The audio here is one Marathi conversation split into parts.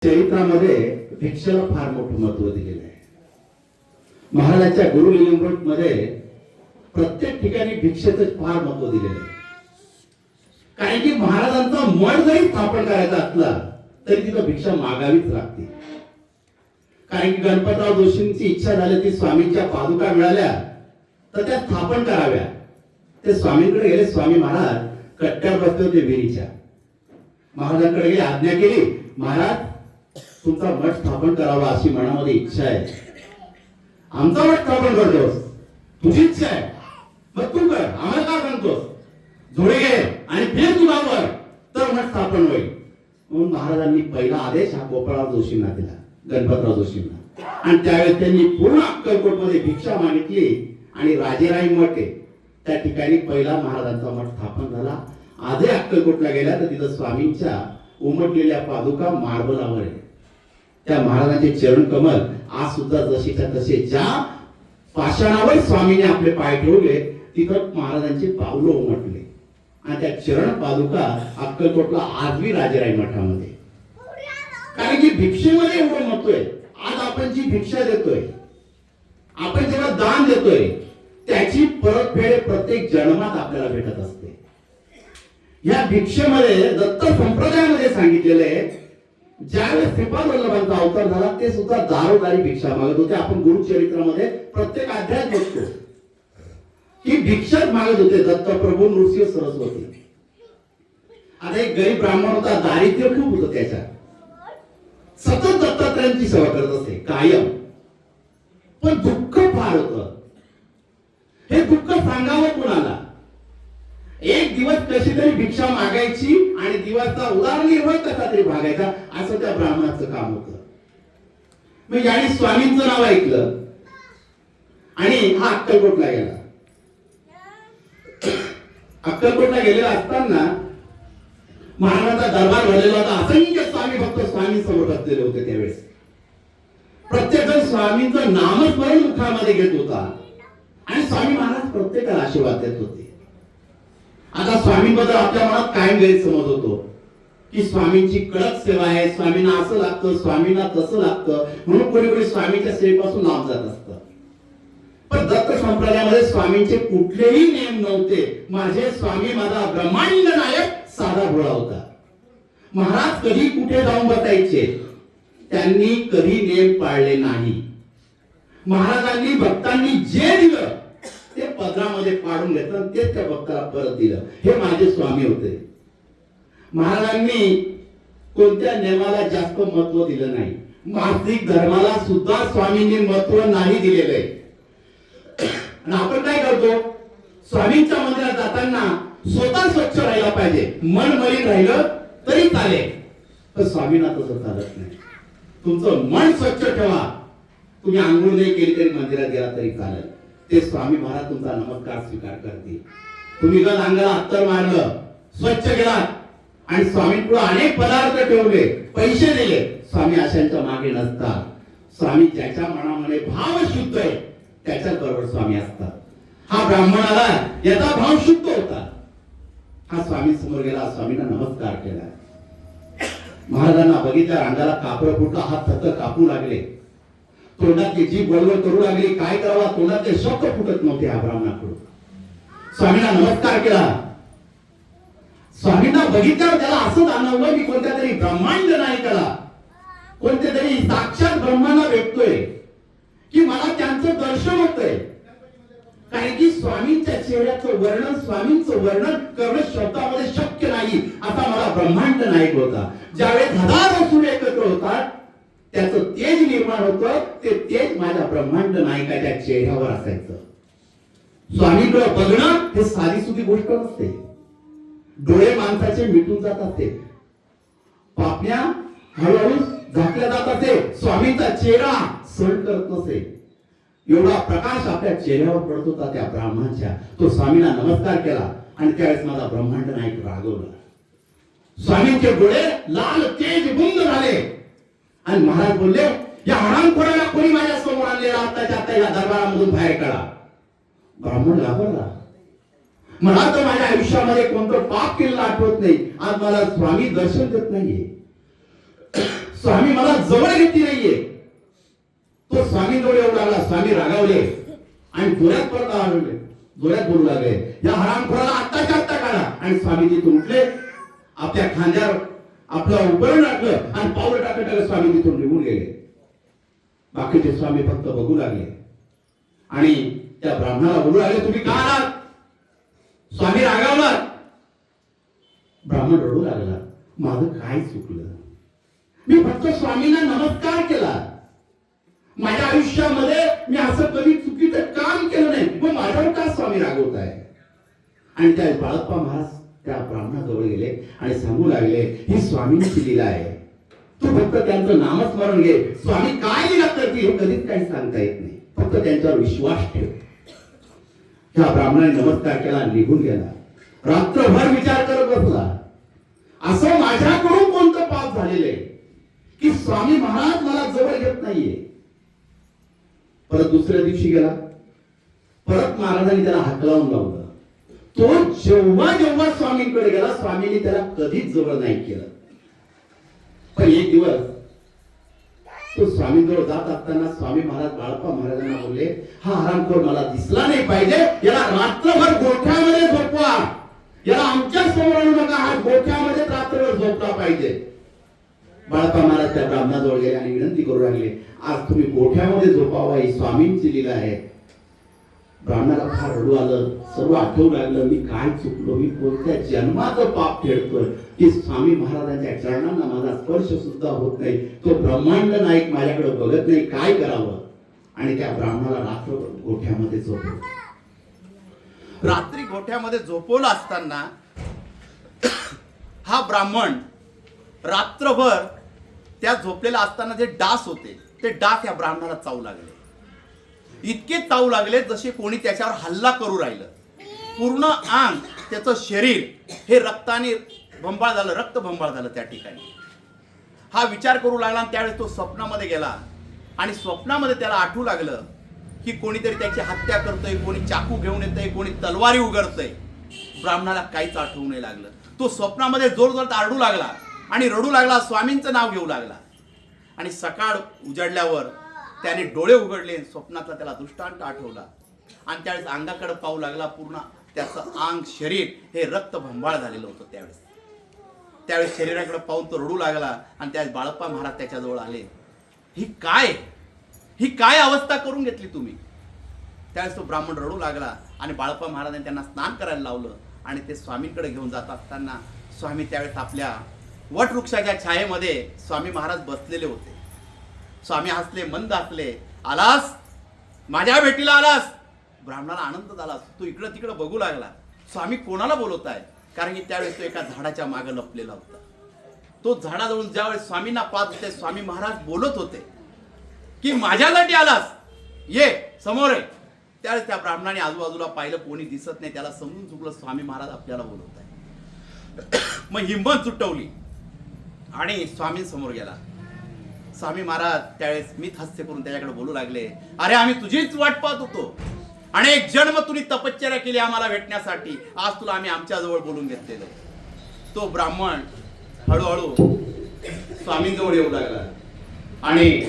चरित्रामध्ये भिक्षेला फार मोठं महत्व दिलेलं आहे. महाराजांच्या गुरुलिंगमृत मध्ये प्रत्येक ठिकाणी भिक्षेचं फार महत्व दिलेलं आहे. कारण की महाराजांचा मठ जरी स्थापन करायचा असला तरी तिथं भिक्षा मागावीच लागते. कारण की गणपतराव जोशींची इच्छा झाली ती स्वामींच्या पादुका मिळाल्या तर त्या स्थापन कराव्या. ते स्वामींकडे गेले. स्वामी महाराज कट्ट्यावर बसले होते विहिरीच्या. महाराजांकडे गेले, आज्ञा केली, महाराज तुमचा मठ स्थापन करावा अशी मनामध्ये इच्छा आहे. आमचा मठ स्थापन करतोस, तुझी इच्छा आहे, मग तू कर, आम्हाला का सांगतोस? जोडे घे आणि फिर तू गावावर तर मठ स्थापन होईल. म्हणून महाराजांनी पहिला आदेश हा गोपाळराव जोशींना दिला, गणपतराव जोशींना. आणि त्यावेळेस त्यांनी पूर्ण अक्कलकोट मध्ये भिक्षा मागितली आणि राजेराई मठ आहे त्या ठिकाणी पहिला महाराजांचा मठ स्थापन झाला. आजही अक्कलकोटला गेला तर तिथं स्वामींच्या उमटलेल्या पादुका मार्बलावर आहे. त्या महाराजांचे चरण कमल आज सुद्धा जशीच्या तसे ज्या पाषाणावर स्वामीने आपले पाय ठेवले तिथं महाराजांचे पावलं उमटले. आणि त्या चरण पादुका अक्कलकोटला आजही राजेराई मठामध्ये. कारण की भिक्षेमध्ये एवढं महत्व आहे. आज आपण जी भिक्षा देतोय, आपण जेव्हा दान देतोय त्याची परतफेड प्रत्येक जन्मात आपल्याला भेटत असते. या भिक्षेमध्ये दत्त संप्रदायामध्ये सांगितलेलं आहे, ज्यावेळेस श्रीपाद वल्लभांचा अवतार झाला ते सुद्धा दारोदारी भिक्षा मागत होते. आपण गुरुचरित्रामध्ये प्रत्येक अध्यायात बघतो की भिक्षाच मागत होते दत्त प्रभू नृसिंह सरस्वती. आता एक गरीब ब्राह्मण होता, दारिद्र्य खूप होतं त्याच्यात, सतत दत्तात्रयांची सेवा करत असते कायम, पण दुःख फार होतं. हे दुःख सांगावं कुणाला? एक दिवस कशी तरी भिक्षा मागायची आणि दिवसचा उदरनिर्वाह कसा तरी भागायचा असं त्या ब्राह्मणाचं काम होतं. मग याने स्वामींचं नाव ऐकलं आणि हा अक्कलकोटला गेला. अक्कलकोटला गेलेला असताना महाराजांचा दरबार भरलेला होता. असंख्य स्वामी भक्त स्वामी समोर बसलेले होते. त्यावेळेस प्रत्येक जण स्वामींचं नामस्मरण मुखामध्ये घेत होता आणि स्वामी महाराज प्रत्येकाला आशीर्वाद देत होते. आता स्वामींबद्दल आपल्या मनात कायम गैरसमज होतो की स्वामींची कडक सेवा आहे, स्वामींना असं लागतं, स्वामींना तसं लागतं, म्हणून कोणी कोणी स्वामींच्या सेवेपासून लांब जात असतं. पण दत्त संप्रदायामध्ये स्वामींचे कुठलेही नियम नव्हते. माझे स्वामी माझा ब्रह्मांड नायक साधा भोळा होता. महाराज कधी कुठे जाऊन बसायचे, त्यांनी कधी नियम पाळले नाही. महाराजांनी भक्तांनी जे दिलं ते पदरामध्ये पाडून घेतलं, तेच त्या भक्ताला परत दिलं. हे माझे स्वामी होते. महाराजांनी कोणत्या नियमाला जास्त महत्व दिलं नाही. मासिक धर्माला सुद्धा स्वामींनी महत्व नाही दिलेलं आहे. आणि आपण काय करतो, स्वामींच्या मंदिरात जाताना स्वतः स्वच्छ राहायला पाहिजे, मन मलिन राहिलं तरी चालेल, पण स्वामींना तसं चालत नाही. तुमचं मन स्वच्छ ठेवा. तुम्ही आंघोळ नाही केली तरी मंदिरात गेला तरी चालेल, ते स्वामी महाराज तुमचा नमस्कार स्वीकार करतील. तुम्ही जर अंगाला अत्तर मारलं, स्वच्छ गेलात आणि स्वामींपुढे अनेक पदार्थ ठेवले, पैसे दिले, स्वामी अशांच्या मागे नसतात. स्वामी ज्याच्या मनामध्ये भाव शुद्ध आहे त्याच्याच बरोबर स्वामी असतात. हा ब्राह्मणाला याचा भाव शुद्ध होता. हा स्वामी समोर गेला, स्वामींना नमस्कार केला. महाराजांना बघितल्या अंगाला कापड फुटला, हात थक कापू लागले, तोंडातली जीभ बडबड करू लागली. काय करावा, तोंडातले शब्द फुटत नव्हते. हा ब्राह्मणाकडून स्वामींना नमस्कार केला. स्वामींना बघितल्यावर त्याला असं जाणवलं की कोणत्या तरी ब्रह्मांड नायकाला, कोणत्या तरी साक्षात ब्रह्मांना भेटतोय, की मला त्यांचं दर्शन होतंय. कारण की स्वामींच्या चेहऱ्याचं वर्णन, स्वामींचं वर्णन करणं शब्दामध्ये शक्य नाही असा मला ब्रह्मांड नायक होता. ज्यावेळेस हजारो सूर्य एकत्र होतात त्याचं तेज निर्माण होतं, ते तेज माझ्या ब्रह्मांड नायकाच्या चेहऱ्यावर असायचं. स्वामींकडे बघणं हे साधी सुधी गोष्ट नसते. डोळे माणसाचे मिटून जात असते, पापण्या हळूहळू झाकल्या जात असे, स्वामींचा चेहरा सहन करत नसे. एवढा प्रकाश आपल्या चेहऱ्यावर पडत होता त्या ब्राह्मणाच्या. तो स्वामींना नमस्कार केला आणि त्यावेळेस माझा ब्रह्मांड नायक रागवला. स्वामींचे डोळे लाल तेज बुंद झाले आणि महाराज बोलले, या हरामखोराला कोणी माझ्या समोर आणलेला आताच्या आता या दरबारामधून बाहेर काढा. ब्राह्मण घाबरला. मला तर माझ्या आयुष्यामध्ये कोणतं पाप केलेलं आठवत नाही, आज मला स्वामी दर्शन देत नाहीये. स्वामी मला जवळ घेतली नाहीये. तो स्वामींजवळ येऊ लागला. स्वामी रागावले आणि जोरात परत आले, जोरात बोलू लागले, या हरामखोराला आत्ताच्या आत्ता काढा. आणि स्वामी तिथून उठले, आपल्या खांद्यावर आपलं उपरण टाकलं आणि पाऊल टाकत टाकत स्वामी तिथून निघून गेले. बाकीचे स्वामी फक्त बघू लागले आणि त्या ब्राह्मणाला बोलू लागले, तुम्ही का आलात? स्वामी रागावला. ब्राह्मण रडू लागला, माझं काय चुकलं? मी फक्त स्वामींना नमस्कार केला. माझ्या आयुष्यामध्ये मी असं कधी चुकीचं काम केलं नाही, मग माझ्यावर का स्वामी रागवत आहे? आणि त्या बाळप्पा महाराज त्या ब्राह्मणाजवळ गेले आणि सांगू लागले, ही स्वामींची लीला आहे, तू फक्त त्यांचं नामस्मरण घे. स्वामी काय लीला करतील हे कधीच काही सांगता येत नाही, फक्त त्यांच्यावर विश्वास ठेव. त्या ब्राह्मणाने नमस्कार केला, निघून गेला. रात्रभर विचार करत बसला, असं माझ्याकडून कोणतं पाप झालेलं आहे की स्वामी महाराज मला जवळ घेत नाहीये. परत दुसऱ्या दिवशी गेला, परत महाराजांनी त्याला हात लावून लावलं. तो जेव्हा जेव्हा स्वामींकडे गेला, स्वामींनी त्याला कधीच जवळ नाही केलं. पण एक दिवस तो स्वामींजवळ जात असताना स्वामी महाराज बाळप्पा महाराजांना बोलले, हा हरामखोर मला दिसला नाही पाहिजे, याला रात्रभर गोठ्यामध्ये झोपवा, याला आमच्या समोर आणू नका, हा गोठ्यामध्ये रात्रभर झोपला पाहिजे. बाळप्पा महाराज त्या ब्राह्मणाजवळ गेले आणि विनंती करू लागले, आज तुम्ही गोठ्यामध्ये झोपावा, ही स्वामींची लीला आहे. ब्राह्मणाला फार रडू आलं, सर्व आठवू लागलं, मी काय चुकलो, मी कोणत्या जन्माचं पाप फेडतोय की स्वामी महाराजांच्या चरणांना माझा स्पर्श सुद्धा होत नाही. तो ब्रह्मांड नायक माझ्याकडे बघत नाही, काय करावं? आणि त्या ब्राह्मणाला रात्र गोठ्यामध्ये झोपवलं. रात्री गोठ्यामध्ये झोपवलं असताना हा ब्राह्मण रात्रभर त्या झोपलेला असताना जे डास होते ते डास या ब्राह्मणाला चावू लागले. इतके चावू लागले जसे कोणी त्याच्यावर हल्ला करू राहिलं. पूर्ण अंग, त्याचं शरीर हे रक्ताने भंबाळ झालं, रक्त भंबाळ झालं त्या ठिकाणी. हा विचार करू लागला आणि त्यावेळेस तो स्वप्नामध्ये गेला आणि स्वप्नामध्ये त्याला आठवू लागलं की कोणीतरी त्याची हत्या करतोय, कोणी चाकू घेऊन येतंय, कोणी तलवारी उघडतंय. ब्राह्मणाला काहीच आठवू नाही लागलं. तो स्वप्नामध्ये जोरजोरात आरडू लागला आणि रडू लागला, स्वामींचं नाव घेऊ लागला. आणि सकाळ उजाडल्यावर त्याने डोळे उघडले, स्वप्नातला त्याला दृष्टांत आठवला आणि त्यावेळेस अंगाकडे पाहू लागला. पूर्ण त्याचं अंग, शरीर हे रक्त भंबाळ झालेलं होतं. त्यावेळेस शरीराकडे पाहून तो रडू लागला आणि त्यावेळेस बाळप्पा महाराज त्याच्याजवळ आले. ही काय अवस्था करून घेतली तुम्ही? त्यावेळेस तो ब्राह्मण रडू लागला आणि बाळप्पा महाराजांनी त्यांना स्नान करायला लावलं आणि ते स्वामींकडे घेऊन जात असताना स्वामी त्यावेळेस आपल्या वटवृक्षाच्या छायेमध्ये स्वामी महाराज बसलेले होते. स्वामी हसले, मंद हसले, आलास, माझ्या भेटीला आलास. ब्राह्मणाला आनंद झाला. तो इकडं तिकडं बघू लागला, स्वामी कोणाला बोलवत आहे? कारण की त्यावेळेस तो एका झाडाच्या मागे लपलेला होता. तो झाडाजवळ ज्यावेळेस स्वामींना पाहत होते, स्वामी महाराज बोलत होते की माझ्यासाठी आलास, ये समोर आहे. त्यावेळेस त्या ब्राह्मणाने आजूबाजूला पाहिलं, कोणी दिसत नाही. त्याला समजून चुकलं, स्वामी महाराज आपल्याला बोलवत आहे. मग हिंमत सुटवली आणि स्वामींसमोर गेला. स्वामी महाराज त्यावेळेस मीच हास्य करून त्याच्याकडे बोलू लागले, अरे आम्ही तुझीच वाट पाहत होतो. अनेक जन्म तुम्ही तपश्चर्या केली आम्हाला भेटण्यासाठी, आज तुला आम्ही आमच्या जवळ बोलून घेतलेलं. तो ब्राह्मण हळूहळू स्वामींजवळ येऊ लागला आणि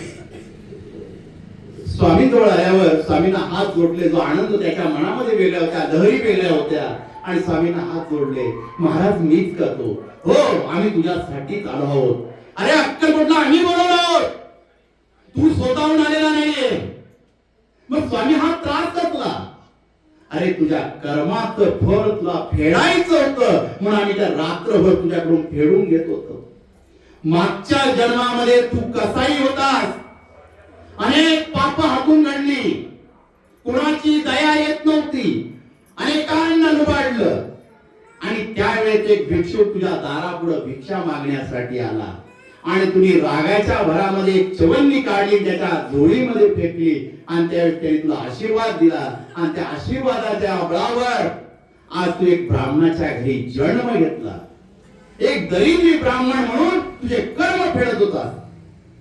स्वामींजवळ आल्यावर स्वामींना हात जोडले. जो आनंद त्याच्या मनामध्ये वेगळ्या होत्या, लहरी वेगळ्या होत्या आणि स्वामींना हात जोडले. महाराज मीच करतो, हो आम्ही तुझ्यासाठीच आलो आहोत. अरे अक्कलकोटला आम्ही बोलवलो आहोत, तू स्वतःहून आलेला नाहीये. मग स्वामी हा त्रास करतला, अरे तुझ्या कर्माचं फळ तुला फेडायचं होतं म्हणून आम्ही त्या रात्रभर तुझ्याकडून फेडून घेत होतो. मागच्या जन्मामध्ये तू कसाही होतास, अनेक पाप हातून घडली, कुणाची दया येत नव्हती, अनेकांना लुबाडलं आणि त्यावेळेस एक भिक्षुक तुझ्या दारापुढे भिक्षा मागण्यासाठी आला आणि तुम्ही रागाच्या भरामध्ये एक चवन्नी काढली, त्याच्या झोळीमध्ये फेकली आणि त्यावेळेस त्याने तुला आशीर्वाद दिला आणि त्या आशीर्वादाच्या बळावर आज तू एक ब्राह्मणाच्या घरी जन्म घेतला. एक दरिद्री ब्राह्मण म्हणून तुझे कर्म फेडत होता,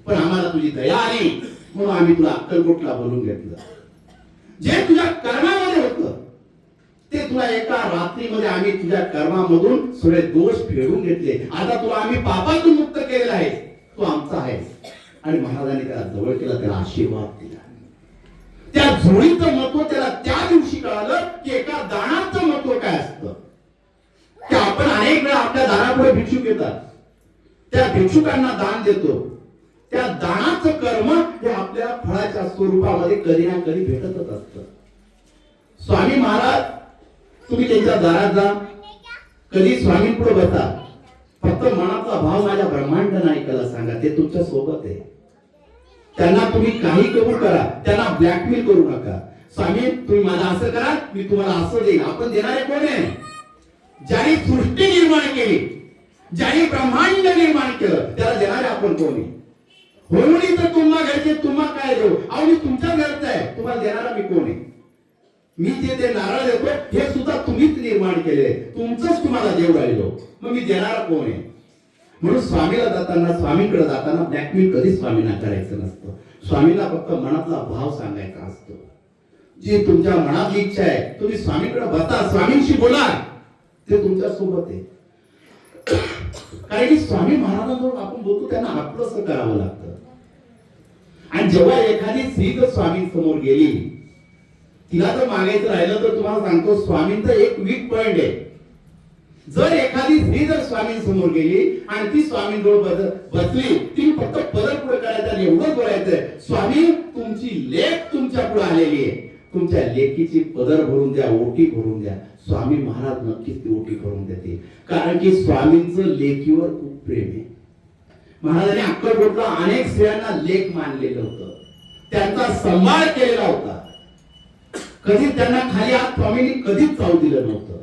पण आम्हाला तुझी दया आली म्हणून आम्ही तुला अक्कलकोटला बोलून घेतलं. जे तुझ्या कर्मामध्ये होतं ते तुला एका रात्रीमध्ये आम्ही तुझ्या कर्मामधून सगळे दोष फेडून घेतले. आता तुला आम्ही पापातून मुक्त केलेला आहे. तो आमचा आहे. आणि महाराजांनी त्याला जवळ केला, त्याला आशीर्वाद दिला. त्या झोळीचं महत्व त्याला त्या दिवशी कळालं की एका दानाचं महत्व काय असतं. की आपण अनेक वेळा आपल्या दारापुढे भिक्षुक येतात, त्या भिक्षुकांना दान देतो. त्या दानाचं कर्म हे आपल्या फळाच्या स्वरूपामध्ये कधी ना कधी भेटतच असतं. स्वामी महाराज, तुम्ही त्यांच्या दारात जा, कधी स्वामींपुढे बसा, फक्त मनाचा भाव माझ्या ब्रह्मांड नायकाला सांगा, ते तुमच्या सोबत आहे. त्यांना तुम्ही काही करू करा, त्यांना ब्लॅकमेल करू नका. स्वामी तुम्ही मला असं करा, मी तुम्हाला असं देईन. आपण देणारे कोण आहे? ज्याने सृष्टी निर्माण केली, ज्याने ब्रह्मांड निर्माण केलं, त्याला देणारे आपण कोण आहे? होळी तर तुम्हा घरचे, तुम्हा काय देऊ? अहो मी तुमच्या घरचा आहे, तुम्हाला देणारा मी कोण आहे? मी जे ते नारळ देतो हे सुद्धा तुम्हीच निर्माण केले, तुमचंच तुम्हाला देव राहिलो, मग मी देणारा कोण आहे? म्हणून स्वामीला जाताना, स्वामींकडे जाताना ब्लॅकमेल कधीच स्वामींना करायचं नसतं. स्वामींना फक्त मनातला भाव सांगायचा असतो. जी तुमच्या मनातली इच्छा आहे तुम्ही स्वामींकडे बसा, स्वामींशी बोला, ते तुमच्या सोबत आहे. कारण की स्वामी महाराजांजवळ आपण बोलतो त्यांना आपलंसं करावं लागतं. आणि जेव्हा एखादी स्त्री जर स्वामी समोर गेली, तिला जर मागायचं राहिलं तर तुम्हाला सांगतो स्वामींचा एक वीक पॉइंट आहे. जर एखादी स्त्री जर स्वामी समोर गेली आणि ती स्वामींजवळ बसली, ती फक्त पदर पुढे करायचं आणि एवढंच बोलायचंय, स्वामी तुमची लेक तुमच्या पुढे आलेली आहे, तुमच्या लेकीची पदर भरून द्या, ओटी भरून द्या. स्वामी महाराज नक्कीच ती ओटी भरून देते, कारण की स्वामींचं लेकीवर खूप प्रेम आहे. महाराजांनी अक्कलकोटला अनेक स्त्रियांना लेक मानलेलं होतं, त्यांचा सांभाळ केलेला होता. कधीच त्यांना खाली हात स्वामींनी कधीच जाऊ दिलं नव्हतं.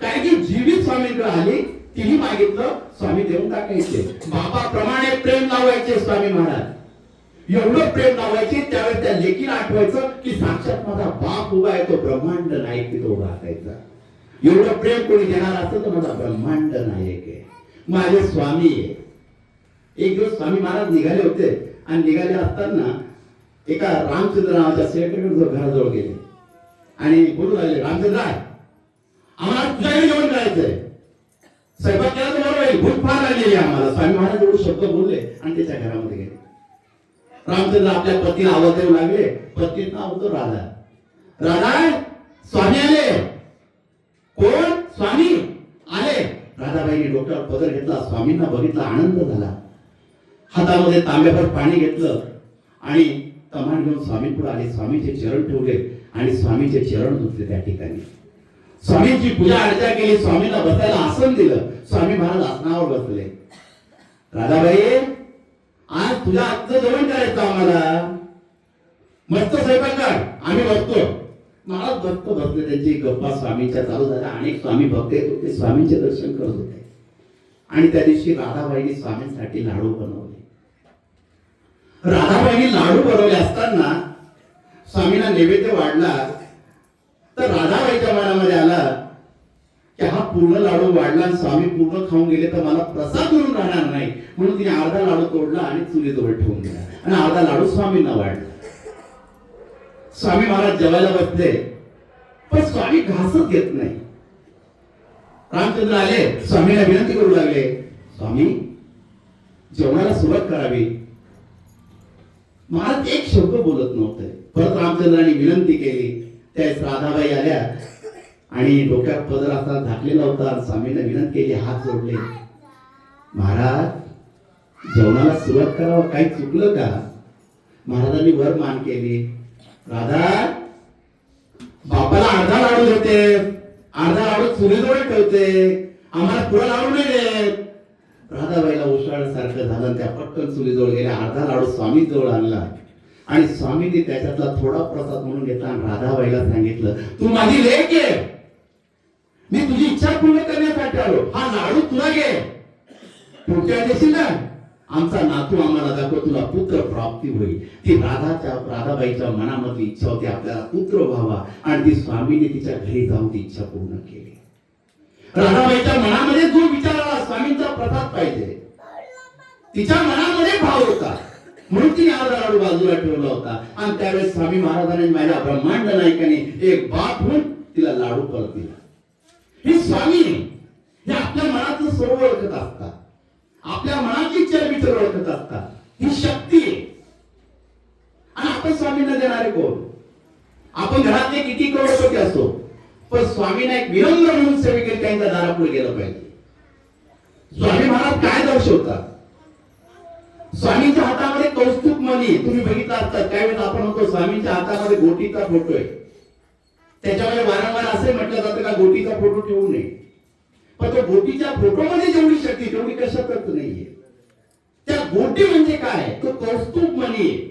कारण की जीवित स्वामींकडे आली, तिने मागितलं, स्वामी देऊन टाकायचे. बाबाप्रमाणे प्रेम लावायचे स्वामी महाराज, एवढं प्रेम लावायचे. त्यावेळेस त्या लेकीला आठवायचं की साक्षात माझा बाप उभा आहे, तो ब्रह्मांड नायक तिथं उभा असायचा. एवढं प्रेम कोणी देणार असतं तर माझा ब्रह्मांड नायक आहे, माझे स्वामी आहे. एक दिवस स्वामी महाराज निघाले होते आणि निघाले असताना एका रामचंद्र नावाच्या सेक्रेटरी घराजवळ गेले आणि बोलू लागले, रामचंद्र आम्हाला तुझ्याकडे जेवण करायचंय, स्वयंपाक केला तर बरोबर, भूक फार लागलेली आम्हाला. स्वामी महाराज एवढे शब्द बोलले आणि त्याच्या घरामध्ये गेले. रामचंद्र आपल्या पत्नीला आवाज देऊ लागले. पत्नीचं नाव होतं राधा. राधा, स्वामी आले. कोण? स्वामी आले. राधाबाईंनी डोक्यावर पदर घेतला, स्वामींना बघितला, आनंद झाला. हातामध्ये तांब्याभर पाणी घेतलं आणि तमान घेऊन स्वामींपुढे आले. स्वामीचे चरण ठेवले आणि स्वामीचे चरण धुतले. त्या ठिकाणी स्वामींची पूजा अर्चा केली, स्वामींना बसायला आसन दिलं. स्वामी महाराज आसनावर बसले. राधाबाई, आज तुझ्या हातचं जेवण करायचं आम्हाला, मस्त स्वयंपाक कर, आम्ही बसतो. महाराज भक्त बसले, त्यांची गप्पा स्वामींच्या चालू झाल्या. अनेक स्वामी भक्त येत होते, स्वामींचे दर्शन करत होते. आणि त्या दिवशी राधाबाईंनी स्वामींसाठी लाडू बनवले. राधाबाईंनी लाडू बनवले असताना स्वामींना नैवेद्य वाढला तर राधाबाईच्या मनामध्ये आला की हा पूर्ण लाडू वाढला आणि स्वामी पूर्ण खाऊन गेले तर मला प्रसाद म्हणून राहणार नाही. म्हणून तिने अर्धा लाडू तोडला आणि चुलीजवळ ठेवून दिला आणि अर्धा लाडू स्वामींना वाढला. स्वामी महाराज जेवायला बसले, पण स्वामी घासच घेत नाही. रामचंद्र आले, स्वामीला विनंती करू लागले, स्वामी जेवणाला सुरुवात करावी. महाराज एक शब्द बोलत नव्हते. परत रामचंद्रांनी विनंती केली. त्यावेळेस राधाबाई आल्या आणि डोक्यात पदर असा झाकलेला होता. स्वामींना विनंती केली, हात जोडले, महाराज जेवणाला सुरुवात करावं, काही चुकलं का? महाराजांनी वर मान केली. राधा, बापाला अर्धा लाडू देते, अर्धा लाडू चुलीजवळ ठेवते, आम्हाला पुरा लाडू नाही देत. राधाबाईला उशाळ्यासारखं झालं, त्या पटकन चुलीजवळ गेल्या, अर्धा लाडू स्वामी जवळ आणला आणि स्वामींनी त्याच्यातला थोडा प्रसाद म्हणून घेतला आणि राधाबाईला सांगितलं, तू माझी लेक आहे, मी तुझी इच्छा पूर्ण करण्यासाठी आलो, हा लाडू तुला घे, पुढच्या दिवशी ना आमचा नातू आम्हाला दाखव, तुला पुत्र प्राप्ती होईल. ती राधाबाईच्या मनामधली इच्छा होती आपल्याला पुत्र व्हावा आणि ती स्वामीने तिच्या घरी जाऊन ती इच्छा पूर्ण केली. राधाबाईच्या मनामध्ये जो विचार आला स्वामींचा प्रसाद पाहिजे, तिच्या मनामध्ये भाव होता, म्हणून तिने अर्धा लाडू बाजूला ठेवला होता. आणि त्यावेळेस स्वामी महाराजांनी माझ्या ब्रह्मांड नायकाने एक बाप म्हणून तिला लाडू परत दिला. हे स्वामी हे आपल्या मनातलं सर्व ओळखत असतात. आपल्या मनाची चरबीचर ओळखत असतात ही शक्ती आहे. आणि आपण स्वामींना देणारे कोण? आपण घरातले किती करोडपती असो, पण स्वामींना एक विनम्र म्हणून सेवेकरी त्यांच्या दारापुढे गेलं पाहिजे. स्वामी महाराज काय दर्शवतात? स्वामींच्या हातामध्ये कौस्तुभ मणी तुम्ही बघितला असतात. त्यावेळेस आपण म्हणतो स्वामींच्या हातामध्ये गोटीचा फोटो आहे. त्याच्यामध्ये वारंवार असे म्हटलं जातं का गोटीचा फोटो ठेवू नये, पण तो गोटीच्या फोटोमध्ये जेवढी शक्ती तेवढी कशातच नाहीये. त्या गोटी म्हणजे काय? तो कौस्तुभ मणी आहे.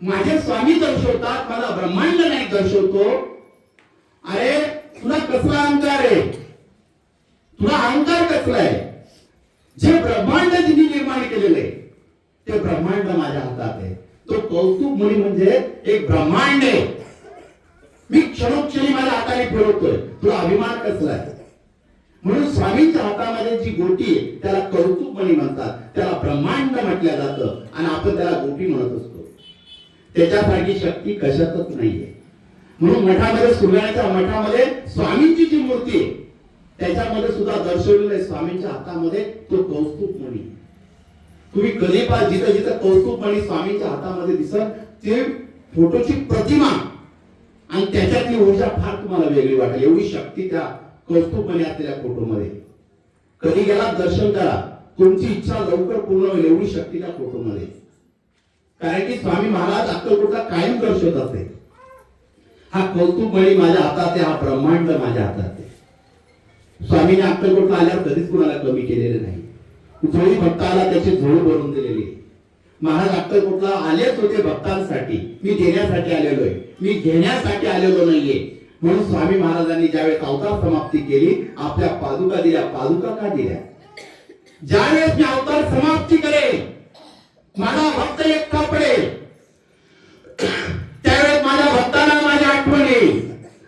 माझे स्वामी दर्शवतात, मला ब्रह्मांड नाही दर्शवतो. अरे तुला कसला अहंकार आहे? तुला अहंकार कसला आहे? जे ब्रह्मांड जिने निर्माण केलेले ते ब्रह्मांड माझ्या हातात आहे. तो कौतुक मणी म्हणजे एक ब्रह्मांड आहे. मी क्षणोक्षणी माझ्या हाताने फिरवतोय. तुला अभिमान कसला आहे? म्हणून स्वामींच्या हातामध्ये जी गोटी आहे त्याला कौतुक मणी म्हणतात, त्याला ब्रह्मांड म्हटलं जातं आणि आपण त्याला गोटी म्हणत असतो. त्याच्यासारखी शक्ती कशातच नाहीये. म्हणून मठामध्ये सुरगाण्याच्या मठामध्ये स्वामींची जी मूर्ती आहे त्याच्यामध्ये सुद्धा दर्शवलेलं आहे स्वामींच्या हातामध्ये तो कौस्तुभ मणी. तुम्ही कधी पहा जिथं जिथं कौस्तुभ मणी स्वामींच्या हातामध्ये दिसत ते फोटोची प्रतिमा आणि त्याच्यातली ऊर्जा फार तुम्हाला वेगळी वाटेल. एवढी शक्ती त्या कौस्तुभ मणी असलेल्या फोटोमध्ये. कधी गेला दर्शन करा, तुमची इच्छा लवकर पूर्ण होईल एवढी शक्ती त्या फोटोमध्ये. कारण की स्वामी महाराज अक्कलकोटला कायम दर्शवत असते. हा कौतुक मणी माझ्या हातात आहे, हा ब्रह्मांड माझ्या हातात आहे. स्वामीने अक्कलकोटला आल्यावर कधीच कुणाला कमी केलेले नाही. झोळी भक्ताला त्याची झोळ भरून दिलेली. महाराज अक्कलकोटला आलेच होते भक्तांसाठी. मी देण्यासाठी आलेलो आहे, मी घेण्यासाठी आलेलो नाहीये. म्हणून स्वामी महाराजांनी ज्यावेळेस अवतार समाप्ती केली आपल्या पादुका दिल्या. पादुका का दिल्या? ज्यावेळेस मी अवतार समाप्ती करेल माझा भक्त एकटा पडेल त्यावेळेस माझ्या भक्तांना माझी आठवण येईल.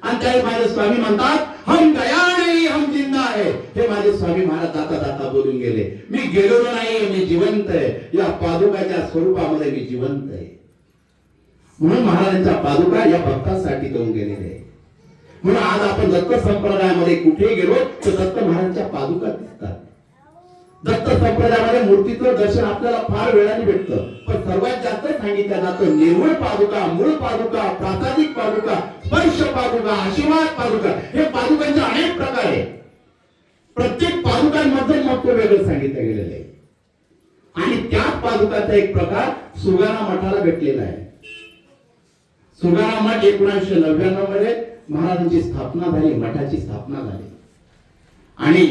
आणि त्यावेळेस माझे स्वामी म्हणतात हम गया नाही हम जिंदा आहे. हे माझे स्वामी महाराज जाता जाता बोलून गेले. मी गेलेलो नाही, मी जिवंत आहे. या पादुकाच्या स्वरूपामध्ये मी जिवंत आहे. म्हणून महाराजांच्या पादुका या भक्तांसाठी देऊन गेलेले आहे. म्हणून आज आपण दत्त संप्रदायामध्ये कुठे गेलो तर दत्त महाराजांच्या पादुका दिसतात. दत्त संप्रदायामध्ये मूर्तीचं दर्शन आपल्याला फार वेळाने भेटतं, पण सर्वात जास्त सांगितलं जातं निर्मळ पादुका, मूळ पादुका, प्रासादिक पादुका, स्पर्श पादुका, आशीर्वाद पादुका. हे पादुकांचे अनेक प्रकार आहेत. प्रत्येक पादुकांमध्ये महत्व वेगळं सांगितलं गेलेलं आहे. आणि त्याच पादुकाचा एक प्रकार सुरगाणा मठाला भेटलेला आहे. सुरगाणा मठ 1999 मध्ये महाराजांची स्थापना झाली, मठाची स्थापना झाली. आणि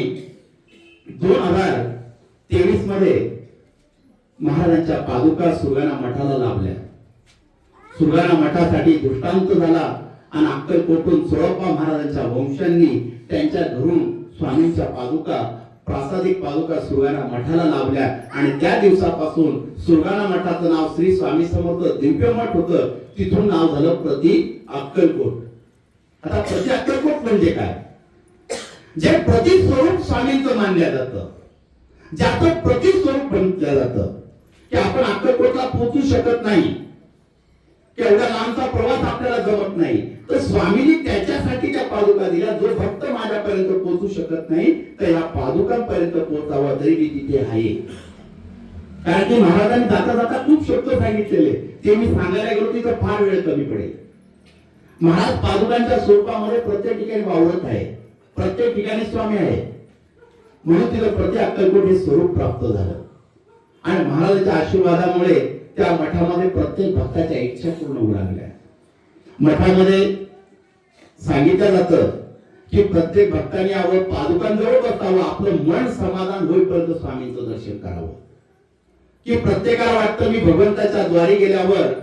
2023 मध्ये महाराजांच्या पादुका सुरगाणा मठाला लाभल्या. सुरगाणा मठासाठी दृष्टांत झाला आणि अक्कलकोटून सोळप्पा महाराजांच्या वंशांनी त्यांच्या घरून स्वामींच्या पादुका, प्रासादिक पादुका सुरगाणा मठाला लाभल्या. आणि त्या दिवसापासून सुरगाणा मठाचं नाव श्री स्वामी समर्थ दिव्य मठ होतं. तिथून नाव झालं प्रति अक्कलकोट. आता प्रति अक्कलकोट म्हणजे काय? जे प्रतिस्वरूप स्वामींचं मानलं जातं, ज्याचं प्रतिस्वरूप म्हटलं जातं की आपण अक्कलकोटला पोहोचू शकत नाही, की एवढा लांबचा प्रवास आपल्याला जमत नाही, तर स्वामींनी त्याच्यासाठी त्या पादुका दिल्या. जो भक्त माझ्यापर्यंत पोहोचू शकत नाही तर या पादुकांपर्यंत पोहोचावा तरी मी तिथे आहे. कारण की महाराजांनी जाता जाता खूप शब्द सांगितलेले, ते मी सांगायला गेलो तिथं फार वेळ कमी पडेल. महाराज पादुकांच्या स्वरूपामध्ये प्रत्येक ठिकाणी वावरत आहे, प्रत्येक ठिकाणी स्वामी आहे. म्हणून तिला प्रति अक्कलकोट हे स्वरूप प्राप्त झालं. आणि महाराजांच्या आशीर्वादामुळे त्या मठामध्ये प्रत्येक भक्ताच्या इच्छा पूर्ण होऊ लागल्या. मठामध्ये सांगितलं जातं की प्रत्येक भक्ताने यावं, पादुकांजवळ बसावं, आपलं मन समाधान होईपर्यंत स्वामींचं दर्शन करावं. की प्रत्येकाला वाटतं मी भगवंताच्या द्वारी गेल्यावर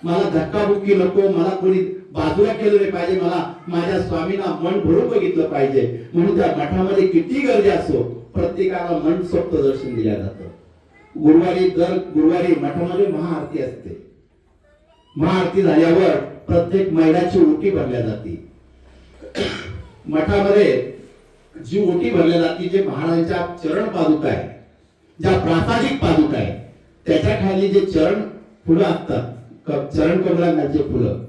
मला धक्काबुक्की नको, मला कोणी बाजूला केलं नाही पाहिजे, मला माझ्या स्वामींना मन भरून बघितलं पाहिजे. म्हणून त्या मठामध्ये किती गर्दी असो प्रत्येकाला मन सोक्त दर्शन दिलं जातं. दर गुरुवारी मठामध्ये महाआरती असते. महाआरती झाल्यावर प्रत्येक महिलाची ओटी भरल्या जाते. मठामध्ये जी ओटी भरल्या जाते, जे महाराजांच्या चरण पादुका आहे, ज्या प्रासादिक पादुका आहे, त्याच्या खाली जे चरण फुलं असतात, चरण कमलांचे फुलं,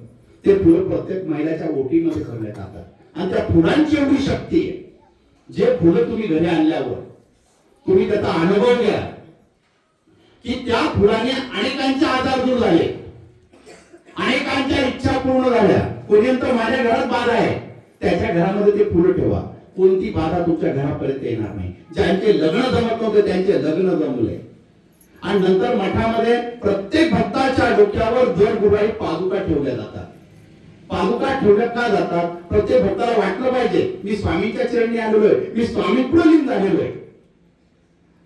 ते फुलं प्रत्येक महिलाच्या ओटीमध्ये भरल्या जातात. आणि त्या फुलांची एवढी शक्ती आहे, जे फुलं तुम्ही घरी आणल्यावर तुम्ही त्याचा अनुभव घ्या की त्या फुलाने अनेकांचे आजार दूर झाले, अनेकांच्या इच्छा पूर्ण झाल्या. कोणी तर माझ्या घरात बाधा आहे, त्याच्या घरामध्ये ते फुलं ठेवा, कोणती बाधा तुमच्या घरापर्यंत येणार नाही. ज्यांचे लग्न जमत नव्हते त्यांचे लग्न जमले. आणि नंतर मठामध्ये प्रत्येक भक्ताच्या डोक्यावर दर गुरुवारी पादुका ठेवल्या जातात. पादुका ठेवल्या का जातात? प्रत्येक भक्ताला वाटलं पाहिजे मी स्वामींच्या चरणी आलेलोय, मी स्वामींकडे लीन झालेलो आहे,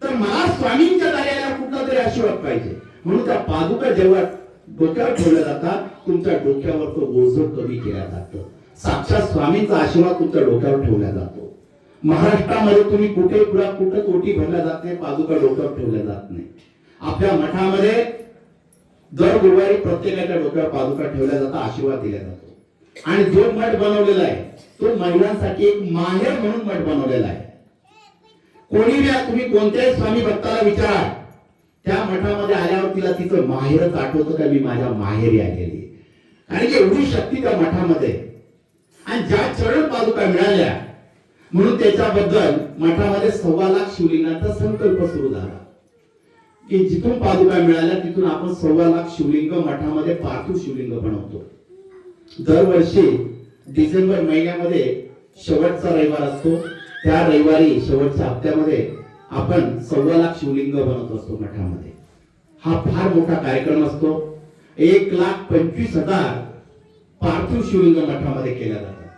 तर मला स्वामींच्या दाराला कुठला तरी आशीर्वाद पाहिजे. म्हणून त्या पादुका जेव्हा डोक्यावर ठेवल्या जातात, तुमच्या डोक्यावर तो ओझं कमी केला जातं. साक्षात स्वामींचा आशीर्वाद तुमच्या डोक्यावर ठेवला जातो. महाराष्ट्रामध्ये तुम्ही कुठे कुठं कोटी भरल्या जात नाही, पादुका डोक्यावर ठेवल्या जात नाही. आपल्या मठामध्ये दर गुरुवारी प्रत्येकाच्या डोक्यावर पादुका ठेवल्या जातात, आशीर्वाद दिला जातो. आणि जो मठ बनवलेला आहे तो महिलांसाठी एक माहेर म्हणून मठ बनवलेला आहे. कोणी तुम्ही कोणत्याही स्वामी भक्ताला विचारा, त्या मठामध्ये आल्यावर तिला तिचं माहेरच आठवतं का मी माझ्या माहेरी आलेली. कारण की एवढी शक्ती त्या मठामध्ये. आणि ज्या चरण पादुका मिळाल्या म्हणून त्याच्याबद्दल मठामध्ये 1.25 लाख शिवलिंगाचा संकल्प सुरू झाला की जिथून पादुका मिळाल्या तिथून आपण 1.25 लाख शिवलिंग मठामध्ये पार्थिव शिवलिंग बनवतो. दरवर्षी डिसेंबर महिन्यामध्ये शेवटचा रविवार असतो, त्या रविवारी शेवटच्या हप्त्यामध्ये आपण 1.25 लाख शिवलिंग बनवत असतो मठामध्ये. हा फार मोठा कार्यक्रम असतो. 1,25,000 पार्थिव शिवलिंग मठामध्ये केल्या जातात.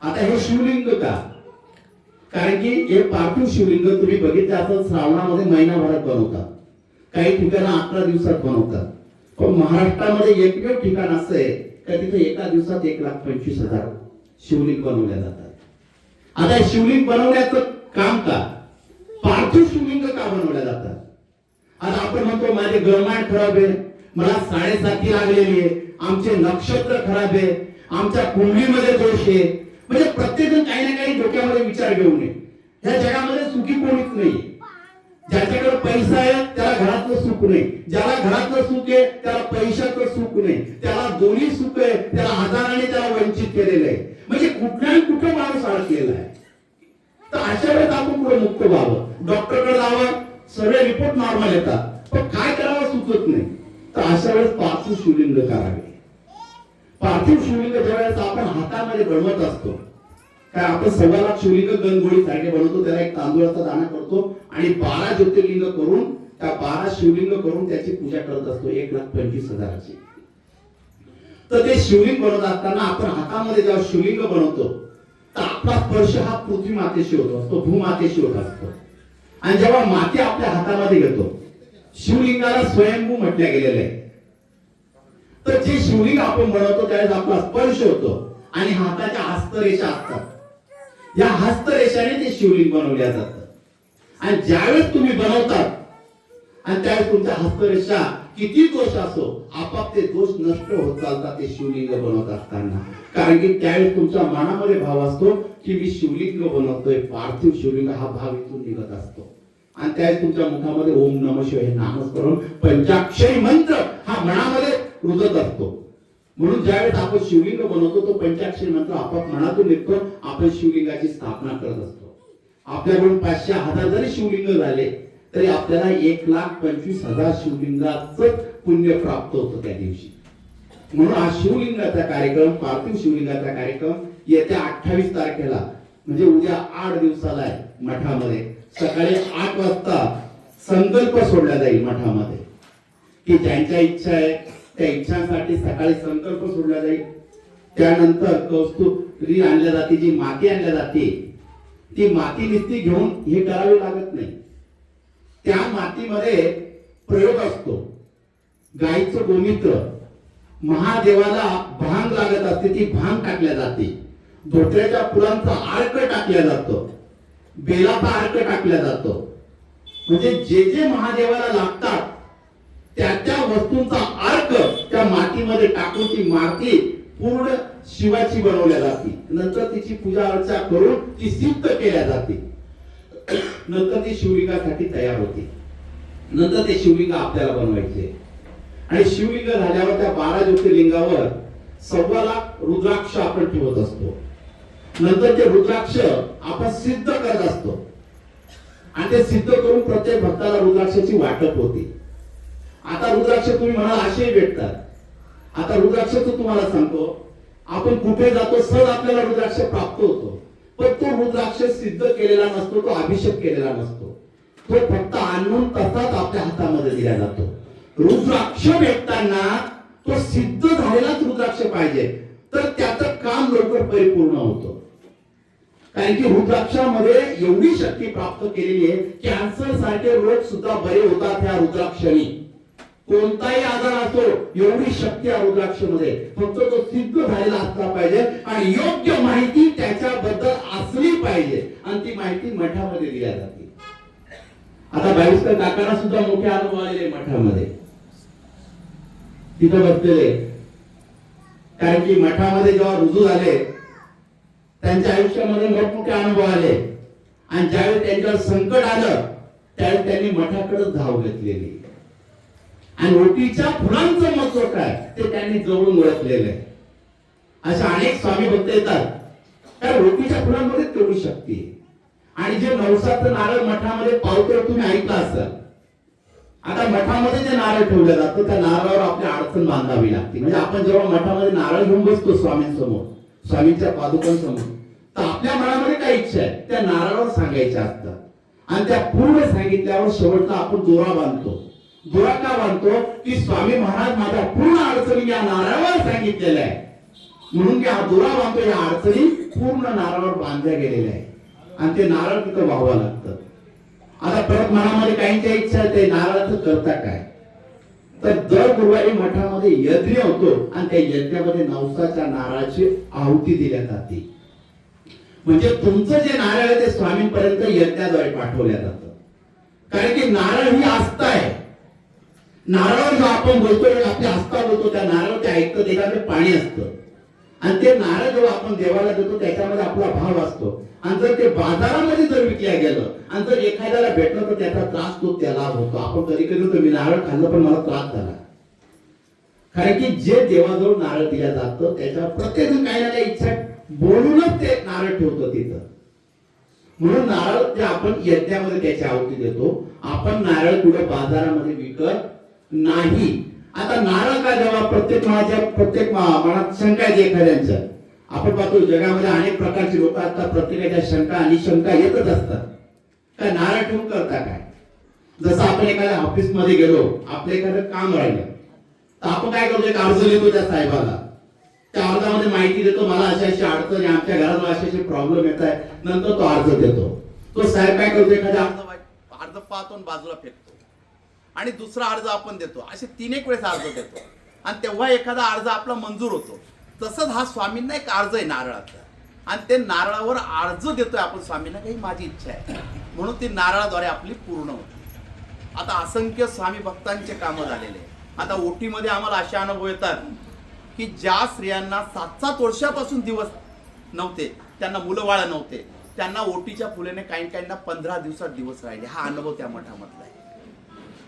आता हे शिवलिंग का? कारण की हे पार्थिव शिवलिंग तुम्ही बघितले असेल श्रावणामध्ये महिनाभरात बनवतात, काही ठिकाणी 11 दिवसात बनवतात. पण महाराष्ट्रामध्ये एकमेव ठिकाण असं आहे का तिथे एका दिवसात 1,25,000 शिवलिंग बनवल्या जातात. आता शिवलिंग बनवण्याचं काम का? पार्थिव शिवलिंग का बनवल्या जातात? आता आपण म्हणतो माझे ग्रहमान खराब आहे, मला 7.5 लागलेली आहे, आमचे नक्षत्र खराब आहे, आमच्या कुंडलीमध्ये दोष आहे. म्हणजे प्रत्येक जण काही ना काही डोक्यामध्ये विचार घेऊन नये. ह्या जगामध्ये सुखी कोणीच नाही. ज्याच्याकडे पैसा आहे त्याला घरातलं सुख नाही, ज्याला घरातलं सुख आहे त्याला पैशाचं सुख नाही, त्याला दोन्ही सुख आहे त्याला आजाराने त्याला वंचित केलेलं आहे. म्हणजे कुठल्याही कुठं माणूस अडकलेला आहे. तर अशा वेळेस आपण पुढे मुक्त व्हावं, डॉक्टरकडे जावं, सगळे रिपोर्ट नॉर्मल येतात, पण काय करावं सुचत नाही. तर अशा वेळेस पार्थिव शिवलिंग करावे. पार्थिव शिवलिंग ज्यावेळेस आपण हातामध्ये बनवत असतो, काय आपण 1.25 लाख शिवलिंग गणगोळी सारखे बनवतो, त्याला एक तांदूळाचा दाणा करतो आणि 12 ज्योतिर्लिंग करून त्या 12 शिवलिंग करून त्याची पूजा करत असतो 1,25,000ची. तर ते शिवलिंग बनवत असताना आपण हातामध्ये जेव्हा शिवलिंग बनवतो तर आपला स्पर्श हा पृथ्वी मातेशी होत असतो, भूमातेशी होत असतो. आणि जेव्हा माती आपल्या हातामध्ये घेतो, शिवलिंगाला स्वयंभू म्हटल्या गेलेलं आहे. तर जे शिवलिंग आपण बनवतो त्यावेळेस आपला स्पर्श होतो आणि हाताच्या हस्तरेषा असतात. या हस्तरेषाने ते शिवलिंग बनवल्या जातं. आणि ज्यावेळेस तुम्ही बनवतात आणि त्यावेळेस तुमच्या हस्तरेषा किती दोष असो आपाप ते दोष नष्ट होत चालतात ते शिवलिंग बनवत असताना. कारण की त्यावेळेस तुमच्या मनामध्ये भाव असतो की मी शिवलिंग बनवतोय, पार्थिव शिवलिंग हा भाव इथून निघत असतो. आणि त्यावेळेस तुमच्या मुखामध्ये ओम नमः शिवाय हे नामस्मरण पंचाक्षरी मंत्र हा मनामध्ये रुजत असतो. म्हणून ज्यावेळेस आपण शिवलिंग बनवतो तो पंचाक्षरी मंत्र आपोआप मनातून निघतो, आपण शिवलिंगाची स्थापना करत असतो. आपल्याकडून 500-1000 जरी शिवलिंग झाले तरी आपल्याला 1,25,000 शिवलिंगाचं पुण्य प्राप्त होतं त्या दिवशी. म्हणून हा शिवलिंगाचा कार्यक्रम, पार्थिव शिवलिंगाचा कार्यक्रम येत्या 28 तारखेला म्हणजे उद्या 8 दिवसाला आहे मठामध्ये. सकाळी 8 वाजता संकल्प सोडला जाईल मठामध्ये की ज्यांच्या इच्छा आहे त्या इच्छांसाठी सकाळी संकल्प सोडला जाईल. त्यानंतर कौस्तुरी आणल्या जाते, जी माती आणल्या जाते ती माती नुसती घेऊन हे करावे लागत नाही. त्या मातीमध्ये प्रयोग असतो. गाईचं गोमित्र, महादेवाला भांग लागत असते ती भांग टाकल्या जाते, धोत्र्याच्या फुलांचा अर्क टाकल्या जातो, बेलाचा अर्क टाकल्या जातो. म्हणजे जे जे महादेवाला लागतात त्या त्या वस्तूंचा अर्क त्या मातीमध्ये टाकून ती माती पूर्ण शिवाची बनवल्या जाते. नंतर तिची पूजा अर्चा करून ती सिद्ध केल्या जाते. नंतर ती शिवलिंगासाठी तयार होते. नंतर ते शिवलिंग आपल्याला बनवायचे आणि शिवलिंग झाल्यावर त्या 12 ज्योतिर्लिंगावर 1.25 लाख रुद्राक्ष आपण ठेवत असतो. नंतर ते रुद्राक्ष आपण सिद्ध करत असतो आणि ते सिद्ध करून प्रत्येक भक्ताला रुद्राक्षाची वाटप होते. आता रुद्राक्ष तुम्ही म्हणाल असेही भेटतात. आता रुद्राक्षाचं तुम्हाला सांगतो, आपण कुठे जातो सहज आपल्याला रुद्राक्ष प्राप्त होतो, पण तो रुद्राक्ष सिद्ध केलेला नसतो, तो अभिषेक केलेला नसतो. तो फक्त आणून तसाच आपल्या हातामध्ये दिला जातो. रुद्राक्ष भेटताना तो सिद्ध झालेलाच रुद्राक्ष पाहिजे, तर त्याचं काम लवकर परिपूर्ण होतं. कारण की रुद्राक्षामध्ये एवढी शक्ती प्राप्त केलेली आहे, कॅन्सर सारखे रोग सुद्धा बरे होतात ह्या रुद्राक्षाने. कोणताही आजार असो, एवढी शक्ती आहे रुद्राक्षामध्ये. फक्त तो सिद्ध झालेला असला पाहिजे आणि योग्य माहिती त्याच्याबद्दल असली पाहिजे, आणि ती माहिती मठामध्ये दिली जाते. आता बावीसकर काकांना सुद्धा मोठे अनुभव आलेले मठामध्ये, तिथं बसलेले. कारण की मठामध्ये जेव्हा रुजू झाले, त्यांच्या आयुष्यामध्ये मोठमोठे अनुभव आले, आणि ज्यावेळी त्यांच्यावर संकट आलं त्यावेळी त्यांनी मठाकडे धाव घेतलेली. आणि ओटीच्या फुलांचं महत्व काय ते त्यांनी जवळून ओळखलेलं आहे. अशा अनेक स्वामी भक्त येतात, कारण ओटीच्या फुलांमध्ये तेवढी शक्ती आहे. आणि जे नवसाचं नारळ मठामध्ये पावतो तुम्ही ऐकलं असाल. आता मठामध्ये जे नारळ ठेवलं जातं त्या नारळावर आपली अडचण बांधावी लागते. म्हणजे आपण जेव्हा मठामध्ये नारळ घेऊन बसतो स्वामींसमोर, स्वामींच्या पादुकांसमोर, तर आपल्या मनामध्ये काय इच्छा आहे त्या नारळावर सांगायच्या असतात. आणि त्या पूर्ण सांगितल्यावर शेवटचा आपण दोरा बांधतो. दोरा का बांधतो की स्वामी महाराज माझ्या पूर्ण अडचणी या नारळावर सांगितलेल्या आहे, म्हणून की हा दोरा बांधतो. या अडचणी पूर्ण नारळावर बांधल्या गेलेल्या आहे, आणि ते नारळ तिथं व्हावं लागतं. आता परत मनामध्ये काहींच्या इच्छा आहे ते नारळाचं करता काय, तर दर गुरुवारी मठामध्ये यज्ञ होतो, आणि त्या यज्ञामध्ये नवसाच्या नारळाची आहुती दिल्या जाते. म्हणजे तुमचं जे नारळ आहे ते स्वामींपर्यंत यज्ञाद्वारे पाठवल्या जातं. कारण की नारळ ही आस्था आहे. नारळावर जो आपण बोलतो, आपली आस्था बोलतो, त्या नारळ ते ऐकतं, त्याच्यामध्ये पाणी असतं, आणि ते नारळ जेव्हा आपण देवाला देतो त्याच्यामध्ये आपला भाव असतो. आणि जर ते बाजारामध्ये जर विकल्या गेलं आणि जर एखाद्याला भेटलं तर त्याचा त्रास तो त्याला होतो. आपण कधी कधी होतो, मी नारळ खाल्लं पण मला त्रास झाला. कारण की जे देवाजवळ नारळ दिल्या जातं त्याच्यावर प्रत्येक जण काही ना काही इच्छा बोलूनच ते नारळ ठेवतो तिथं. म्हणून नारळ जे आपण यज्ञामध्ये त्याची आहुती देतो. आपण नारळ कुठे बाजारामध्ये विकत नाही. आता नारळ का जेव्हा प्रत्येक मनात शंका आहे एखाद्यांच्या, आपण पाहतो जगामध्ये अनेक प्रकारची लोक असतात, प्रत्येकाच्या शंका आणि शंका येतच असतात. काय नारळ ठेवून करता काय? जसं आपण एखाद्या ऑफिस मध्ये गेलो, आपलं एखादं काम राहिलं तर आपण काय करतो, एक अर्ज लिहितो त्या साहेबाला. त्या अर्जामध्ये माहिती देतो, मला अशी अशी अडचण आहे, आमच्या घरात असे असे प्रॉब्लेम येत आहे. नंतर तो अर्ज देतो. तो साहेब काय करतो, एखाद्या अर्ज पाहतो आणि बाजूला फेकतो, आणि दुसरा अर्ज आपण देतो. असे 3-1 वेळेस अर्ज देतो, आणि तेव्हा एखादा अर्ज आपला मंजूर होतो. तसंच हा स्वामींना एक अर्ज आहे नारळाचा, आणि ते नारळावर अर्ज देतोय आपण स्वामींना, काही माझी इच्छा आहे म्हणून ती नारळाद्वारे आपली पूर्ण होते. आता असंख्य स्वामी भक्तांचे कामं झालेले. आता ओटीमध्ये आम्हाला असे अनुभव येतात की ज्या स्त्रियांना 7-7 वर्षापासून दिवस नव्हते, त्यांना मुलं बाळ नव्हते, त्यांना ओटीच्या फुलेने काहींना 15 दिवसात दिवस राहिले. हा अनुभव त्या मठामधला आहे.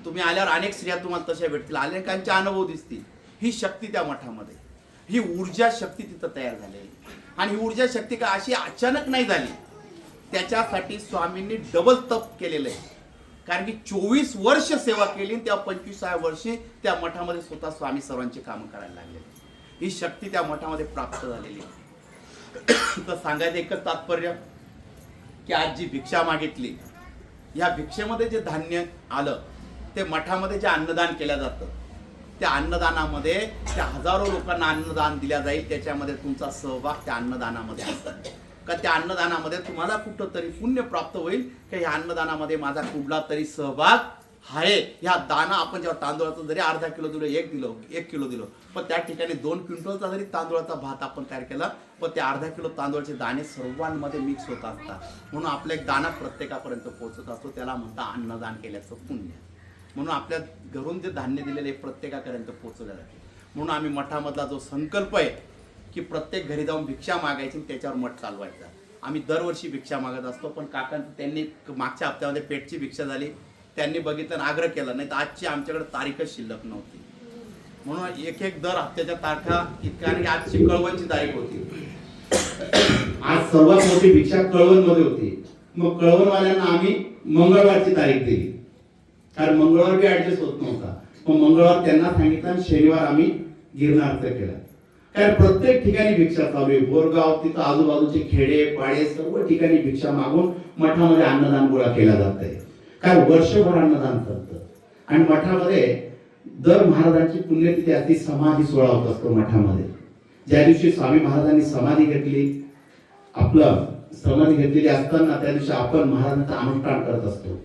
तुम्ही आल्यावर अनेक स्त्रिया तुम्हाला तशा भेटतील, अनेकांचे अनुभव दिसतील. ही शक्ती त्या मठामध्ये, ही ऊर्जा शक्ती तिथं तयार झालेली. आणि ही ऊर्जा शक्ती का अशी अचानक नाही झाली, त्याच्यासाठी स्वामींनी डबल तप केलेलं आहे. कारण की 24 वर्ष सेवा केली, त्या 25व्या वर्षी त्या मठामध्ये स्वतः स्वामी सर्वांची कामं करायला लागले. ही शक्ती त्या मठामध्ये प्राप्त झालेली आहे. तर सांगायचं एकच तात्पर्य की आज जी भिक्षा मागितली, या भिक्षेमध्ये जे धान्य आलं ते मठामध्ये जे अन्नदान केलं जातं, त्या अन्नदानामध्ये त्या हजारो लोकांना अन्नदान दिल्या जाईल. त्याच्यामध्ये तुमचा सहभाग त्या अन्नदानामध्ये असतात का? त्या अन्नदानामध्ये तुम्हाला कुठं तरी पुण्य प्राप्त होईल की ह्या अन्नदानामध्ये माझा कुठला तरी सहभाग आहे. ह्या दाना आपण जेव्हा तांदूळाचं जरी अर्धा किलो दिलं, 1 किलो दिलं, पण त्या ठिकाणी 2 क्विंटलचा जरी तांदूळाचा भात आपण तयार केला, पण ते अर्धा किलो तांदूळाचे दाणे सर्वांमध्ये मिक्स होत असतात. म्हणून आपला एक दाना प्रत्येकापर्यंत पोहोचत असतो. त्याला म्हणतात अन्नदान केल्याचं पुण्य. म्हणून आपल्या घरून जे धान्य दिलेले प्रत्येकापर्यंत पोहोचवले जाते. म्हणून आम्ही मठामधला जो संकल्प आहे की प्रत्येक घरी जाऊन भिक्षा मागायची, त्याच्यावर मठ चालवायचा. आम्ही दरवर्षी भिक्षा मागत असतो. पण काकांचं त्यांनी मागच्या हप्त्यामध्ये पेटची भिक्षा झाली, त्यांनी बघितलं आणि आग्रह केला, नाही तर आजची आमच्याकडे तारीखच शिल्लक नव्हती. म्हणून एक दर हप्त्याच्या तारखा इतक्या, आणि आजची कळवणची तारीख होती. आज सर्वात मोठी भिक्षा कळवण मध्ये होती. मग कळवणवाल्यांना आम्ही मंगळवारची तारीख दिली, कारण मंगळवार बी ऍडजस्ट होत नव्हता. मग मंगळवार त्यांना सांगितलं आणि शनिवार आम्ही गिरनारचं केलं. कारण प्रत्येक ठिकाणी भिक्षा चालू आहे. बोरगाव, तिथं आजूबाजूचे खेडे पाडे सर्व ठिकाणी भिक्षा मागून मठामध्ये अन्नदान गोळा केला जात आहे. कारण वर्षभर अन्नदान चालतं. आणि मठामध्ये दर महाराजांची पुण्यतिथी असते, समाधी सोहळा होत असतो मठामध्ये. ज्या दिवशी स्वामी महाराजांनी समाधी घेतली, आपलं समाधी घेतलेली असताना त्या दिवशी आपण महाराजांचं अनुष्ठान करत असतो.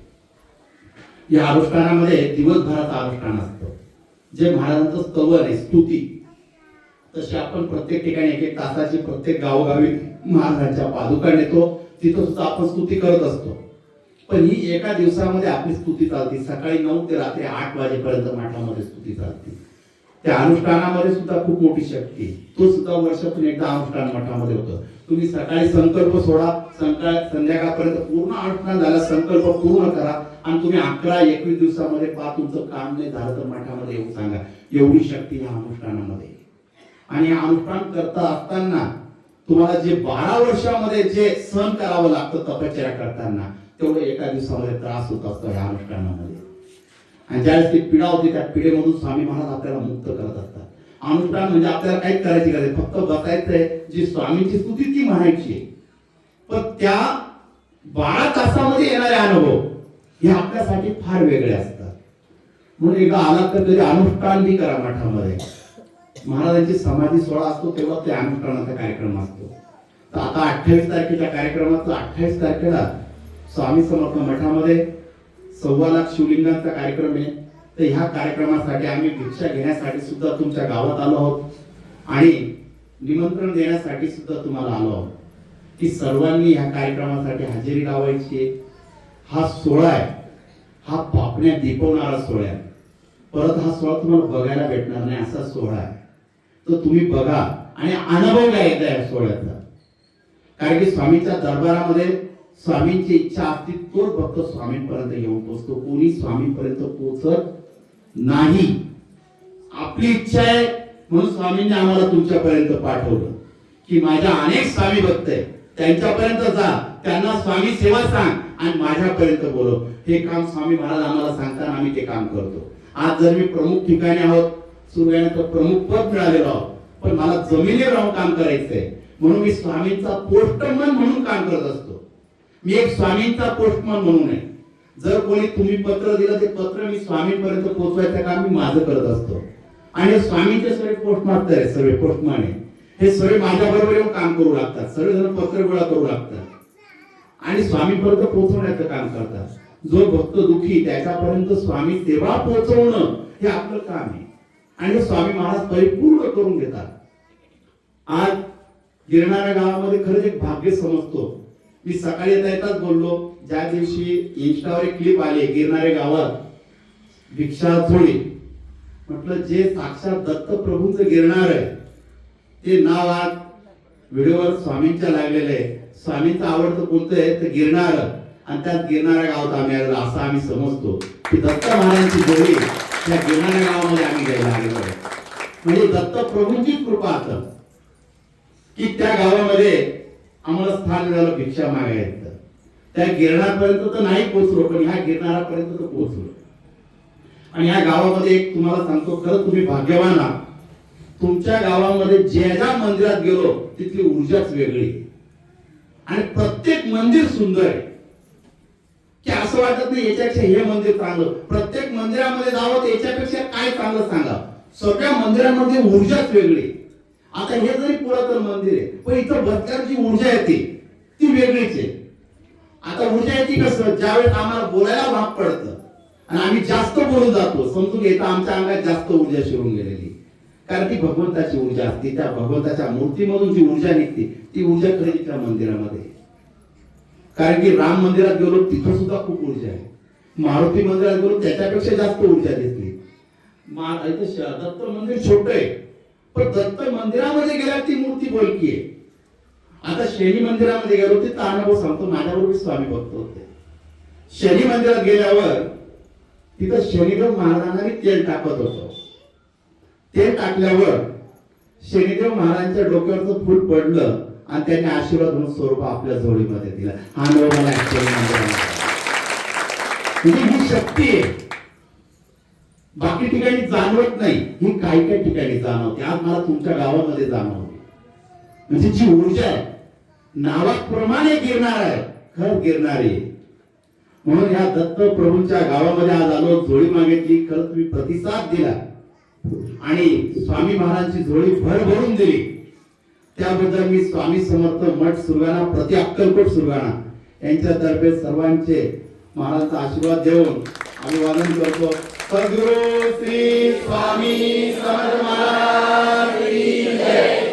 या अनुष्ठानामध्ये दिवसभराचं अनुष्ठान असतं, जे महाराजांचं स्तवन आहे, स्तुती. तसे आपण प्रत्येक ठिकाणी एक एक तासाची प्रत्येक गावोगावी महाराजांच्या पादुका नेतो, तिथं सुद्धा आपण स्तुती करत असतो. पण ही एका दिवसामध्ये आपली स्तुती चालते. सकाळी 9 ते रात्री 8 वाजेपर्यंत मठामध्ये स्तुती चालते. त्या अनुष्ठानामध्ये सुद्धा खूप मोठी शक्ती. तो सुद्धा वर्षातून एकदा अनुष्ठान मठामध्ये होतं. तुम्ही सकाळी संकल्प सोडा, संध्याकाळपर्यंत पूर्ण अनुष्ठान झाला, संकल्प पूर्ण करा आणि तुम्ही 11-21 दिवसामध्ये तुमचं काम नाही झालं तर मठामध्ये येऊन सांगा. एवढी शक्ती ह्या अनुष्ठानामध्ये. आणि अनुष्ठान करता असताना तुम्हाला जे 12 वर्षामध्ये जे सहन करावं लागतं तपश्चर्या करताना, तेवढं एका दिवसामध्ये त्रास होत असतो ह्या अनुष्ठानामध्ये. आणि ज्यावेळेस ती पीडा होती, त्या पीडेमधून स्वामी महाराज आपल्याला मुक्त करत असतात. अनुष्ठान म्हणजे आपल्याला काहीच करायची गरज नाही, फक्त बसायचंय, जी स्वामींची स्तुती ती म्हणायची. पण त्या 12 तासामध्ये येणारे अनुभव हे आपल्यासाठी फार वेगळे असतात. म्हणून एकदा आला तर कधी अनुष्ठान बी करा मठामध्ये. महाराजांची समाधी सोहळा असतो तेव्हा ते अनुष्ठानाचा कार्यक्रम असतो. तर आता 28 तारखेच्या कार्यक्रमाचं 28 तारखेला स्वामी समर्थ मठामध्ये 1.25 लाख शिवलिंगांचा कार्यक्रम आहे. तर ह्या कार्यक्रमासाठी आम्ही भिक्षा घेण्यासाठी सुद्धा तुमच्या गावात आलो आहोत आणि निमंत्रण देण्यासाठी सुद्धा तुम्हाला आलो आहोत की सर्वांनी ह्या कार्यक्रमासाठी हजेरी लावायची आहे. हा सोहळा आहे, हा पापण्या दीपवणारा सोहळा आहे. परत हा सोहळा तुम्हाला बघायला भेटणार नाही असा सोहळा आहे. तो तुम्ही बघा आणि अनुभव घ्यायचा या सोहळ्याचा. कारण की स्वामींच्या दरबारामध्ये स्वामींची इच्छा असती तोच भक्त स्वामींपर्यंत येऊन पोहोचतो. कोणी स्वामींपर्यंत पोहोचत नाही. आपली इच्छा आहे म्हणून स्वामींनी आम्हाला तुमच्यापर्यंत पाठवलं की माझ्या अनेक स्वामी भक्त आहेत, त्यांच्यापर्यंत जा, त्यांना स्वामी सेवा सांग आणि माझ्यापर्यंत बोलव. हे काम स्वामी महाराज आम्हाला सांगताना आम्ही ते काम करतो. आज जर मी प्रमुख ठिकाणी आहोत, सुरुवातीला प्रमुख पद मिळालेलो आहोत, पण मला जमिनीवर राहून काम करायचंय म्हणून मी स्वामींचा पोस्टमन म्हणून काम करत असतो. मी एक स्वामींचा पोस्टमन म्हणून आहे. जर कोणी तुम्ही पत्र दिलं ते पत्र मी स्वामींपर्यंत पोहोचवायचं काम मी माझं करत असतो. आणि स्वामींचे सर्व पोस्टमास्टर आहे, सर्व पोस्टमन आहे. हे सर्व माझ्या बरोबर येऊन काम करू लागतात. सर्वजण पत्र गोळा करू लागतात आणि स्वामींपर्यंत पोहोचवण्याचं काम करतात. जो भक्त दुखी त्याच्यापर्यंत स्वामी सेवा पोहोचवणं हे आपलं काम आहे आणि स्वामी महाराज परिपूर्ण करून घेतात. आज गिरणाऱ्या गावामध्ये खरंच एक भाग्य समजतो. मी सकाळी येताच बोललो, ज्या दिवशी इंस्टावर एक क्लिप आली गिरणाऱ्या गावात भिक्षा चोरी, म्हटलं जे साक्षात दत्त प्रभूंचं गिरणार आहे ते नाव आज व्हिडिओवर स्वामींच्या लागलेलं आहे. स्वामींचं आवडतं कोणतं आहे तर गिरणार, आणि त्यात गिरणाऱ्या गावात आम्ही आलो असं आम्ही समजतो की दत्त महाराजांची जोडी त्या गिरणाऱ्या गावामध्ये आम्ही घ्यायला आलेलो आहे. म्हणजे दत्त प्रभूंचीच कृपा असं की त्या गावामध्ये आम्हाला स्थान मिळालं भिक्षा मागायचं. त्या गिरणापर्यंत तर नाही पोहोचलो, पण ह्या गिरणारापर्यंत तर पोहोचलो. आणि ह्या गावामध्ये एक तुम्हाला सांगतो, खरं तुम्ही भाग्यवान आहात. तुमच्या गावामध्ये ज्या मंदिरात गेलो तिथली ऊर्जाच वेगळी आणि प्रत्येक मंदिर सुंदर आहे की असं वाटत नाही याच्यापेक्षा हे मंदिर चांगलं. प्रत्येक मंदिरामध्ये जावं तर याच्यापेक्षा काय चांगलं सांगा. सगळ्या मंदिरांमध्ये ऊर्जाच वेगळी. आता हे जरी पुरातन मंदिर आहे पण इथं बसल्याची ऊर्जा येते ती वेगळीच आहे. आता ऊर्जा येते कसं, ज्यावेळेस आम्हाला बोलायला भाग पडतं आणि आम्ही जास्त बोलून जातो, समजून घेता आमच्या अंगात जास्त ऊर्जा शिरून गेलेली. कारण ती भगवंताची ऊर्जा असते. त्या भगवंताच्या मूर्तीमधून जी ऊर्जा निघते ती ऊर्जा खरी त्या मंदिरामध्ये. कारण की राम मंदिरात गेलो तिथं सुद्धा खूप ऊर्जा आहे. मारुती मंदिरात गेलो त्याच्यापेक्षा जास्त ऊर्जा दिसली. दत्त मंदिर छोट आहे पण दत्त मंदिरामध्ये गेल्यावर ती मूर्ती बोलकी आहे. आता शनी मंदिरामध्ये गेलो तिथं अनुभव सांगतो. माझ्याबरोबर स्वामी भक्त होते. शनी मंदिरात गेल्यावर तिथं शनिदेव महाराजांना तेल टाकत होतो. तेल टाकल्यावर शनिदेव महाराजांच्या डोक्यावरचं फूल पडलं आणि त्यांनी आशीर्वाद म्हणून स्वरूप आपल्या जोडीमध्ये दिला. हा अनुभव मला म्हणजे ही शक्ती आहे, बाकी ठिकाणी जाणवत नाही, ही काही काही ठिकाणी जाणवते. आज मला तुमच्या गावामध्ये जाणवते. म्हणजे जी ऊर्जा आहे नावाप्रमाणे गिरणार आहे, खरं गिरणारी आहे. म्हणून ह्या दत्त प्रभूंच्या गावामध्ये आज आलो, झोळी मागितली, खरं तुम्ही प्रतिसाद दिला आणि स्वामी महाराजांची झोळी भरभरून दिली. त्याबद्दल मी स्वामी समर्थ मठ सुरगाणा, प्रति अक्कलकोट सुरगाणा यांच्यातर्फे सर्वांचे महाराजांचा आशीर्वाद देऊन अभिवादन करतो. सद्गुरु श्री स्वामी समर्थ महाराज की जय.